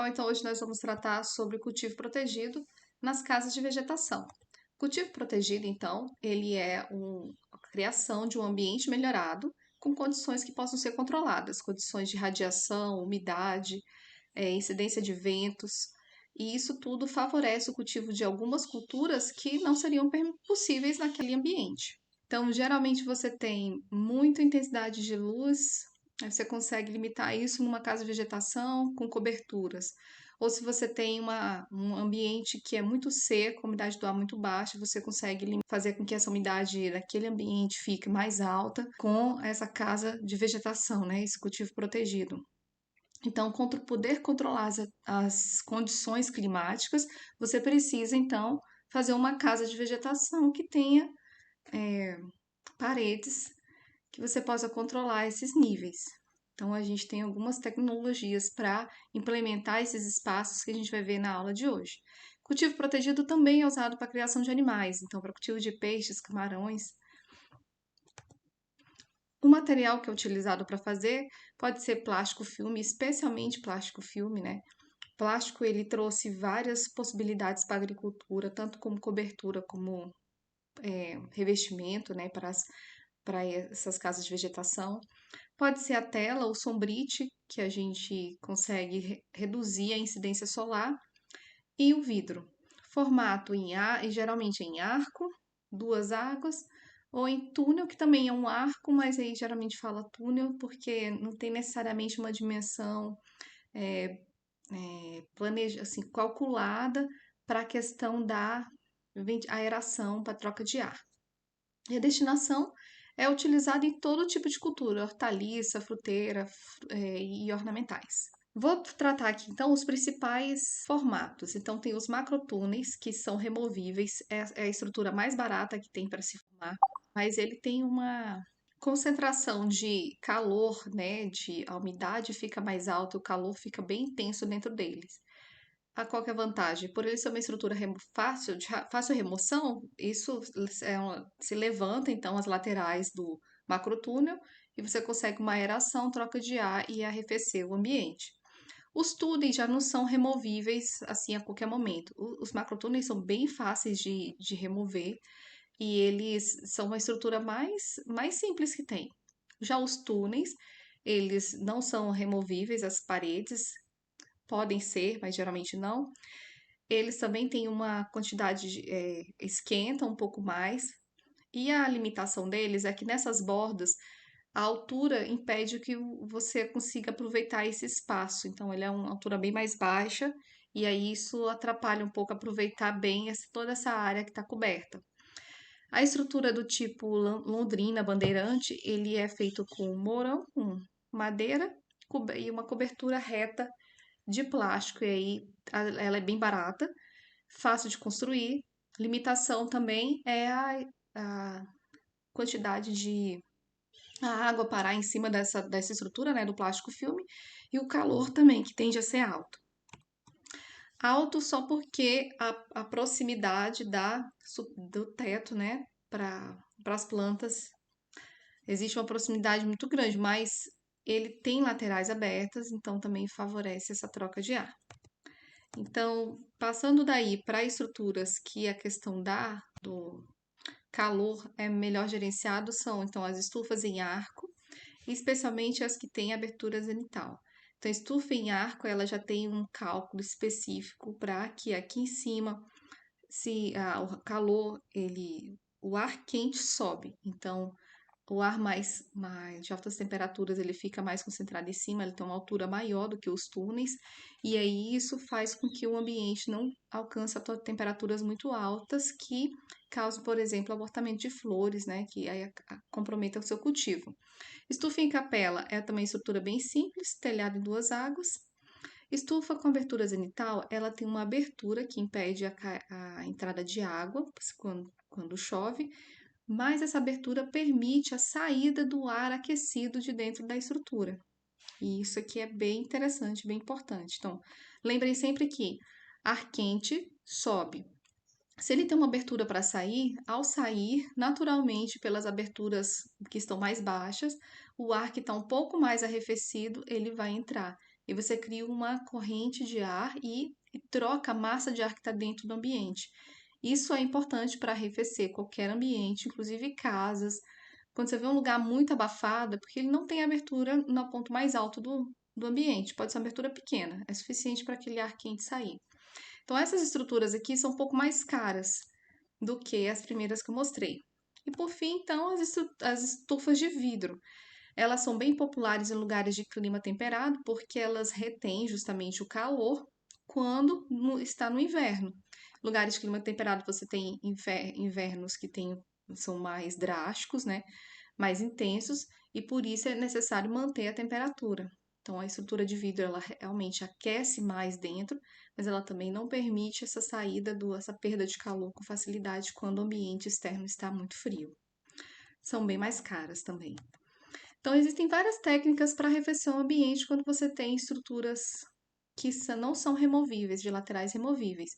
então hoje nós vamos tratar sobre o cultivo protegido nas casas de vegetação. Cultivo protegido, então, ele é a criação de um ambiente melhorado com condições que possam ser controladas, condições de radiação, umidade, incidência de ventos, e isso tudo favorece o cultivo de algumas culturas que não seriam possíveis naquele ambiente. Então, geralmente você tem muita intensidade de luz, aí você consegue limitar isso numa casa de vegetação com coberturas. Ou se você tem um ambiente que é muito seco, a umidade do ar muito baixa, você consegue fazer com que essa umidade daquele ambiente fique mais alta com essa casa de vegetação, né? Esse cultivo protegido. Então, para poder controlar as condições climáticas, você precisa, então, fazer uma casa de vegetação que tenha paredes que você possa controlar esses níveis. Então, a gente tem algumas tecnologias para implementar esses espaços que a gente vai ver na aula de hoje. Cultivo protegido também é usado para a criação de animais, então, para cultivo de peixes, camarões. O material que é utilizado para fazer pode ser plástico filme, especialmente plástico filme, né? Plástico ele trouxe várias possibilidades para a agricultura, tanto como cobertura como revestimento, né, para essas casas de vegetação. Pode ser a tela, o sombrite, que a gente consegue reduzir a incidência solar, e o vidro. Formato em ar, e geralmente em arco, duas águas, ou em túnel, que também é um arco, mas aí geralmente fala túnel porque não tem necessariamente uma dimensão assim, calculada para a questão da aeração, para troca de ar. E a destinação é utilizada em todo tipo de cultura, hortaliça, fruteira e ornamentais. Vou tratar aqui então os principais formatos. Então, tem os macrotúneis, que são removíveis, é a estrutura mais barata que tem para se formar, mas ele tem uma concentração de calor, né? A umidade fica mais alta, o calor fica bem intenso dentro deles. Qual que é a vantagem? Por ele ser uma estrutura de fácil remoção, isso se levanta então as laterais do macrotúnel e você consegue uma aeração, troca de ar e arrefecer o ambiente. Os túneis já não são removíveis assim a qualquer momento. Os macrotúneis são bem fáceis de remover e eles são uma estrutura mais simples que tem. Já os túneis, eles não são removíveis, as paredes podem ser, mas geralmente não. Eles também têm uma quantidade esquenta um pouco mais. E a limitação deles é que nessas bordas a altura impede que você consiga aproveitar esse espaço. Então, ele é uma altura bem mais baixa, e aí isso atrapalha um pouco aproveitar bem toda essa área que está coberta. A estrutura do tipo Londrina, Bandeirante, ele é feito com mourão, com madeira e uma cobertura reta de plástico. E aí ela é bem barata, fácil de construir. Limitação também é a quantidade de a água parar em cima dessa estrutura, né, do plástico filme, e o calor também, que tende a ser alto. Alto só porque a proximidade do teto, né, para as plantas, existe uma proximidade muito grande, mas ele tem laterais abertas, então também favorece essa troca de ar. Então, passando daí para estruturas que a questão do calor é melhor gerenciado, são então as estufas em arco, especialmente as que têm abertura zenital. Então, a estufa em arco, ela já tem um cálculo específico para que aqui em cima, se o calor, o ar quente sobe. Então, o ar mais de altas temperaturas, ele fica mais concentrado em cima, ele tem uma altura maior do que os túneis, e aí isso faz com que o ambiente não alcance temperaturas muito altas que causam, por exemplo, abortamento de flores, né, que aí comprometa o seu cultivo. Estufa em capela é também estrutura bem simples, telhado em duas águas. Estufa com abertura zenital, ela tem uma abertura que impede a entrada de água quando chove, mas essa abertura permite a saída do ar aquecido de dentro da estrutura. E isso aqui é bem interessante, bem importante. Então, lembrem sempre que ar quente sobe. Se ele tem uma abertura para sair, ao sair, naturalmente, pelas aberturas que estão mais baixas, o ar que está um pouco mais arrefecido, ele vai entrar. e você cria uma corrente de ar e troca a massa de ar que está dentro do ambiente. Isso é importante para arrefecer qualquer ambiente, inclusive casas. Quando você vê um lugar muito abafado, é porque ele não tem abertura no ponto mais alto do ambiente. Pode ser uma abertura pequena, é suficiente para aquele ar quente sair. Então, essas estruturas aqui são um pouco mais caras do que as primeiras que eu mostrei. E por fim, então, as estufas de vidro. Elas são bem populares em lugares de clima temperado porque elas retêm justamente o calor quando está no inverno. Lugares de clima temperado você tem invernos que são mais drásticos, né? Mais intensos, e por isso é necessário manter a temperatura. Então, a estrutura de vidro ela realmente aquece mais dentro, mas ela também não permite essa saída, essa perda de calor com facilidade quando o ambiente externo está muito frio. São bem mais caras também. Então, existem várias técnicas para arrefecer o ambiente quando você tem estruturas que não são removíveis, de laterais removíveis.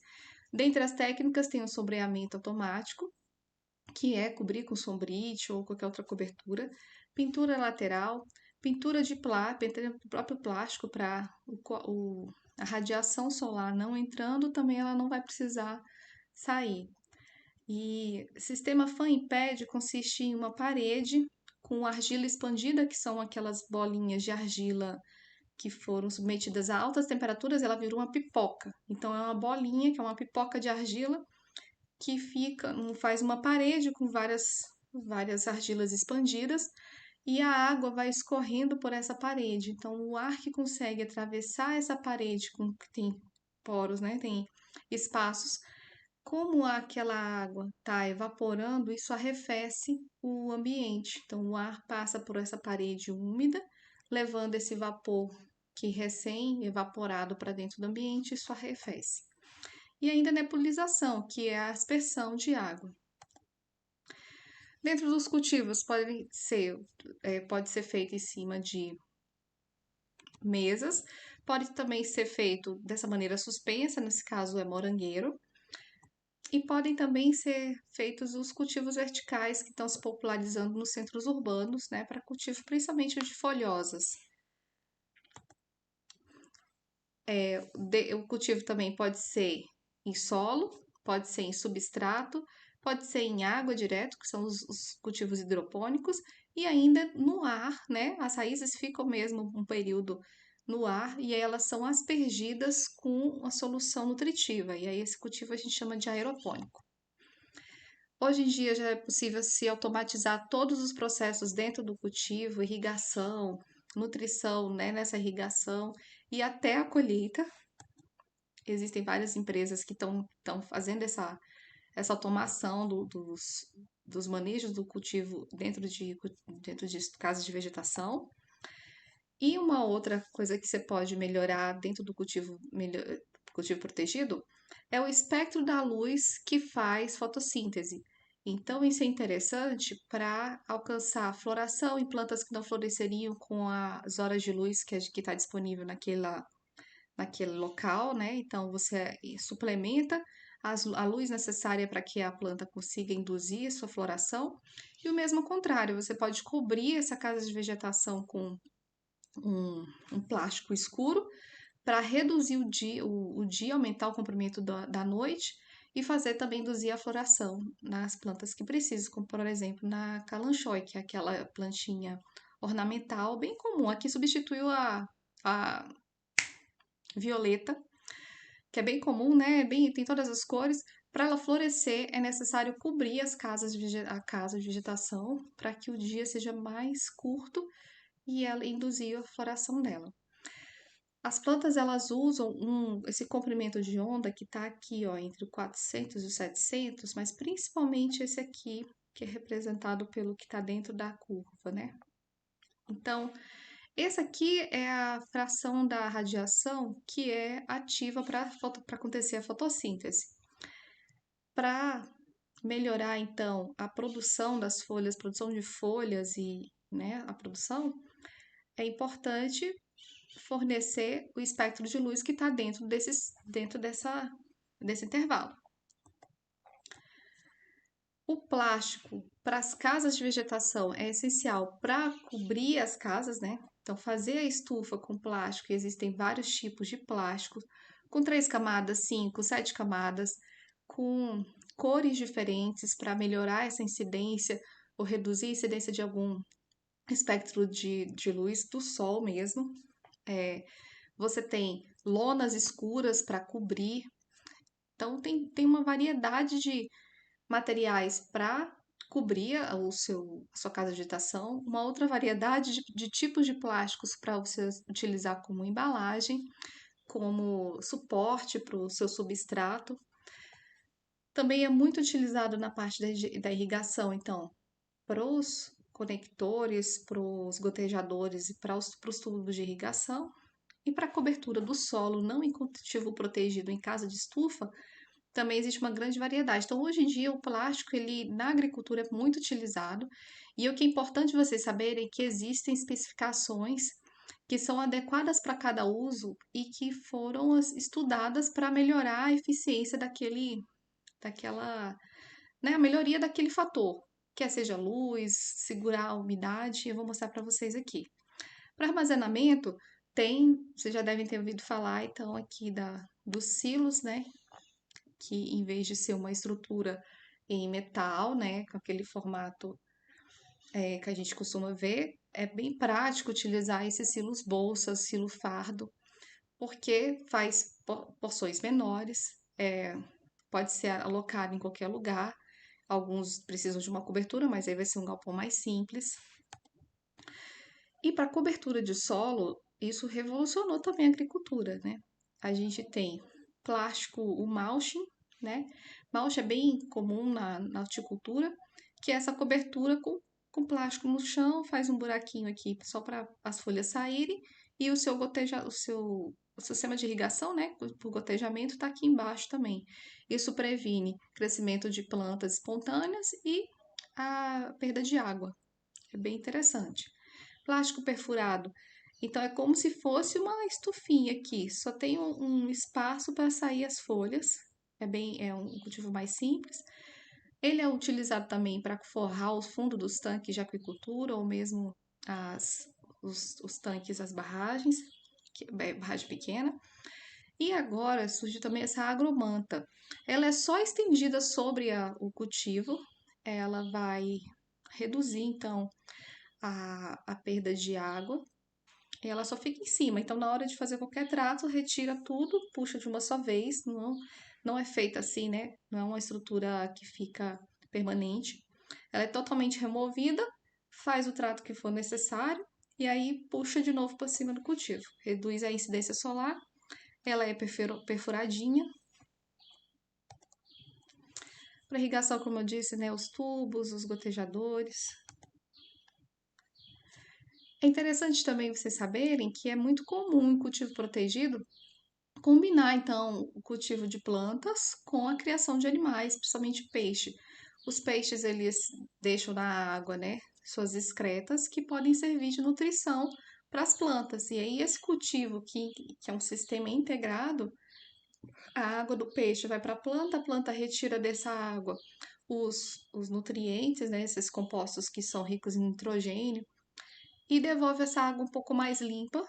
Dentre as técnicas, tem o sombreamento automático, que é cobrir com sombrite ou qualquer outra cobertura, pintura lateral, pintura de próprio plástico para a radiação solar não entrando, também ela não vai precisar sair. E sistema fan e pad consiste em uma parede com argila expandida, que são aquelas bolinhas de argila que foram submetidas a altas temperaturas, ela virou uma pipoca. Então é uma bolinha, que é uma pipoca de argila, que faz uma parede com várias argilas expandidas e a água vai escorrendo por essa parede. Então, o ar que consegue atravessar essa parede, que tem poros, né? Tem espaços, como aquela água está evaporando, isso arrefece o ambiente. Então, o ar passa por essa parede úmida, levando esse vapor que recém-evaporado para dentro do ambiente, isso arrefece. E ainda a nebulização, que é a aspersão de água. Dentro dos cultivos pode ser feito em cima de mesas, pode também ser feito dessa maneira suspensa, nesse caso é morangueiro, e podem também ser feitos os cultivos verticais que estão se popularizando nos centros urbanos, né, para cultivo principalmente de folhosas. O cultivo também pode ser em solo, pode ser em substrato, pode ser em água direto, que são os cultivos hidropônicos, e ainda no ar, né? As raízes ficam mesmo um período no ar e aí elas são aspergidas com a solução nutritiva, e aí esse cultivo a gente chama de aeropônico. Hoje em dia já é possível se automatizar todos os processos dentro do cultivo, irrigação, nutrição, né, nessa irrigação e até a colheita. Existem várias empresas que estão fazendo essa automação dos manejos do cultivo dentro de casas de vegetação. E uma outra coisa que você pode melhorar dentro do cultivo protegido é o espectro da luz que faz fotossíntese. Então, isso é interessante para alcançar a floração em plantas que não floresceriam com as horas de luz que está disponível naquele local, né? Então, você suplementa a luz necessária para que a planta consiga induzir sua floração. E o mesmo contrário, você pode cobrir essa casa de vegetação com um plástico escuro para reduzir o dia, aumentar o comprimento da noite e fazer também induzir a floração nas plantas que precisam, como por exemplo na calanchoe, que é aquela plantinha ornamental bem comum. Aqui substituiu a violeta, que é bem comum, né? Tem todas as cores. Para ela florescer, é necessário cobrir a casa de vegetação para que o dia seja mais curto e ela induzir a floração dela. As plantas elas usam esse comprimento de onda que está aqui, ó, entre o 400 e o 700, mas principalmente esse aqui, que é representado pelo que está dentro da curva, né? Então, essa aqui é a fração da radiação que é ativa para acontecer a fotossíntese. Para melhorar, então, a produção das folhas, produção de folhas e, né, a produção, é importante fornecer o espectro de luz que está dentro desse intervalo. O plástico para as casas de vegetação é essencial para cobrir as casas, né? Então, fazer a estufa com plástico, existem vários tipos de plástico, com 3 camadas, 5, 7 camadas, com cores diferentes para melhorar essa incidência ou reduzir a incidência de algum espectro de luz do sol mesmo. Você tem lonas escuras para cobrir. Então, tem uma variedade de materiais para cobrir a sua casa de habitação, uma outra variedade de tipos de plásticos para você utilizar como embalagem, como suporte para o seu substrato. Também é muito utilizado na parte da irrigação, então, para os conectores, para os gotejadores e para os tubos de irrigação. E para a cobertura do solo não em cultivo protegido em casa de estufa, também existe uma grande variedade. Então, hoje em dia, o plástico, ele na agricultura é muito utilizado. E o que é importante vocês saberem é que existem especificações que são adequadas para cada uso e que foram estudadas para melhorar a eficiência daquela, né, a melhoria daquele fator, quer seja luz, segurar a umidade. Eu vou mostrar para vocês aqui. Para armazenamento, vocês já devem ter ouvido falar, então, aqui dos silos, né? Que em vez de ser uma estrutura em metal, né, com aquele formato que a gente costuma ver, é bem prático utilizar esses silos bolsas, silo fardo, porque faz porções menores, pode ser alocado em qualquer lugar. Alguns precisam de uma cobertura, mas aí vai ser um galpão mais simples. E para cobertura de solo, isso revolucionou também a agricultura, né? A gente tem plástico, o mulching, né? Mulch é bem comum na horticultura, que é essa cobertura com plástico no chão, faz um buraquinho aqui só para as folhas saírem e o seu o sistema de irrigação, né, por gotejamento, está aqui embaixo também. Isso previne crescimento de plantas espontâneas e a perda de água. É bem interessante. Plástico perfurado. Então, é como se fosse uma estufinha aqui, só tem um espaço para sair as folhas. É um cultivo mais simples. Ele é utilizado também para forrar o fundo dos tanques de aquicultura ou mesmo os tanques, as barragens, barragem pequena. E agora surgiu também essa agromanta. Ela é só estendida sobre o cultivo, ela vai reduzir então a perda de água e ela só fica em cima. Então, na hora de fazer qualquer trato, retira tudo, puxa de uma só vez. Não é feita assim, né? Não é uma estrutura que fica permanente. Ela é totalmente removida, faz o trato que for necessário e aí puxa de novo para cima do cultivo. Reduz a incidência solar. Ela é perfuradinha. Para irrigação, como eu disse, né? Os tubos, os gotejadores. É interessante também vocês saberem que é muito comum em cultivo protegido combinar, então, o cultivo de plantas com a criação de animais, principalmente peixe. Os peixes, eles deixam na água, né, suas excretas que podem servir de nutrição para as plantas. E aí, esse cultivo, que é um sistema integrado, a água do peixe vai para a planta retira dessa água os nutrientes, né, esses compostos que são ricos em nitrogênio, e devolve essa água um pouco mais limpa.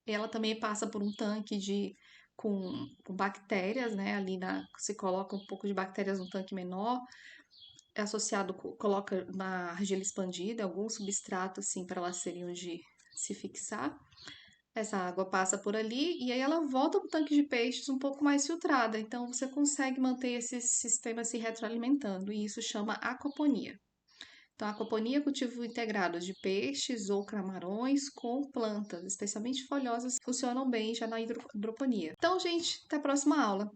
Ela também passa por um tanque com bactérias, né? Se coloca um pouco de bactérias no tanque menor, é associado, coloca na argila expandida, algum substrato assim para elas serem onde se fixar. Essa água passa por ali e aí ela volta para o tanque de peixes um pouco mais filtrada. Então você consegue manter esse sistema se retroalimentando e isso chama aquaponia. Então, a aquaponia é cultivo integrado de peixes ou camarões com plantas, especialmente folhosas, funcionam bem já na hidroponia. Então, gente, até a próxima aula.